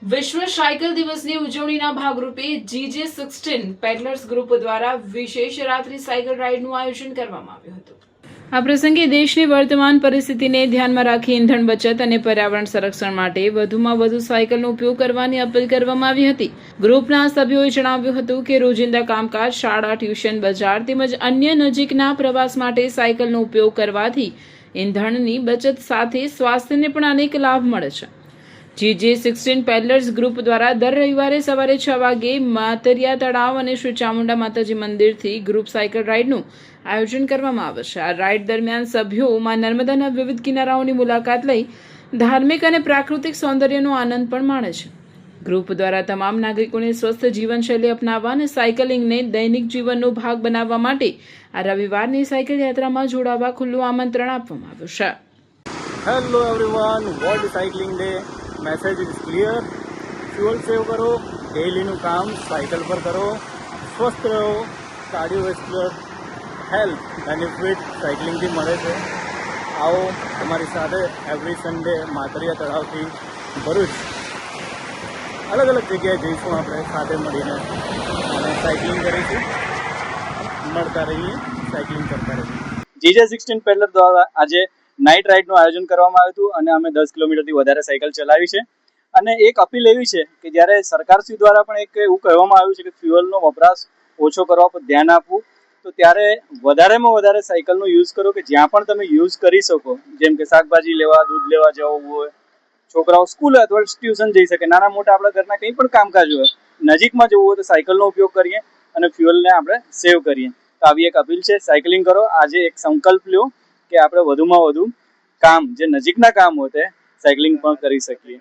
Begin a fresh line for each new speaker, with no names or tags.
વિશ્વ સાયકલ દિવસની ઉજવણીના ભાગરૂપે GJ16 પેડલર્સ ગ્રુપ દ્વારા વિશેષ રાત્રિ સાયકલ રાઇડનું આયોજન કરવામાં આવ્યું હતું। આ પ્રસંગે દેશની વર્તમાન પરિસ્થિતિને ધ્યાનમાં રાખી ઇંધણ બચત અને પર્યાવરણ સંરક્ષણ માટે વધુમાં વધુ સાયકલનો ઉપયોગ કરવાની અપીલ કરવામાં આવી હતી। ગ્રુપના સભ્યોએ જણાવ્યું હતું કે રોજિંદા કામકાજ, શાળા, ટ્યુશન, બજાર તેમજ અન્ય નજીકના પ્રવાસ માટે સાયકલનો ઉપયોગ કરવાથી ઇંધણની બચત સાથે સ્વાસ્થ્યને પણ અનેક લાભ મળે છે। GJ16 પેડલર્સ ગ્રુપ દ્વારા દર રવિવારે સવારે 6 વાગે માતરિયા તળાવ અને શ્રી ચામુંડા માતાજી મંદિરથી ગ્રુપ સાયકલ રાઇડનું આયોજન કરવામાં આવે છે। આ રાઇડ દરમિયાન સભ્યો માં નર્મદાના વિવિધ કિનારાઓની મુલાકાત લઈ ધાર્મિક અને પ્રાકૃતિક સૌંદર્યનો આનંદ પણ માણે છે। ગ્રુપ દ્વારા તમામ નાગરિકોને સ્વસ્થ જીવનશૈલી અપનાવવા અને સાયકલિંગને દૈનિક જીવનનો ભાગ બનાવવા માટે આ રવિવારની સાયકલ યાત્રામાં જોડાવા ખુલ્લું આમંત્રણ આપવામાં આવ્યું છે।
Hello everyone, world cycling day. Message is clear. Fuel save करो, डेलीનું કામ સાયકલ પર કરો, સ્વસ્થ રહો। કાર્ડિયોવેસ્ક્યુલર હેલ્થ બેનિફિટ સાયકલિંગથી મળે છે। આવો અમારી સાથે એવરી સન્ડે માતરિયા તળાવથી ભરૂચ અલગ અલગ જગ્યાએ જઈશું, આપણે સાથે મળીને અને સાયકલિંગ કરીશું। મળતા રહીએ, સાયકલિંગ કરતા રહીએ। GJ16 પેડલર દ્વારા આજે નાઇટ રાઇડનું આયોજન કરવામાં આવ્યું હતું અને અમે 10 કિલોમીટરથી વધારે સાયકલ ચલાવી છે। અને એક અપીલ એવી છે કે જ્યારે સરકારશ્રી દ્વારા પણ એક એવું કહેવામાં આવ્યું છે કે ફ્યુઅલનો વપરાશ ઓછો કરવા પર ધ્યાન આપવું, તો ત્યારે વધારેમાં વધારે સાયકલનો યુઝ કરો કે જ્યાં પણ તમે યુઝ કરી શકો, જેમ કે શાકભાજી લેવા, દૂધ લેવા જવું હોય, છોકરાઓ સ્કૂલ અથવા ટ્યુશન જઈ શકે, નાના મોટા આપણા ઘરના કંઈ પણ કામકાજ હોય, નજીકમાં જવું હોય તો સાયકલનો ઉપયોગ કરીએ અને ફ્યુઅલને આપણે સેવ કરીએ। તો આવી એક અપીલ છે, સાયકલિંગ કરો। આજે એક સંકલ્પ લ્યો કે આપણે વધુમાં વધુ કામ, જે નજીકના કામ હોય તે સાયકલિંગ પણ કરી શકીએ।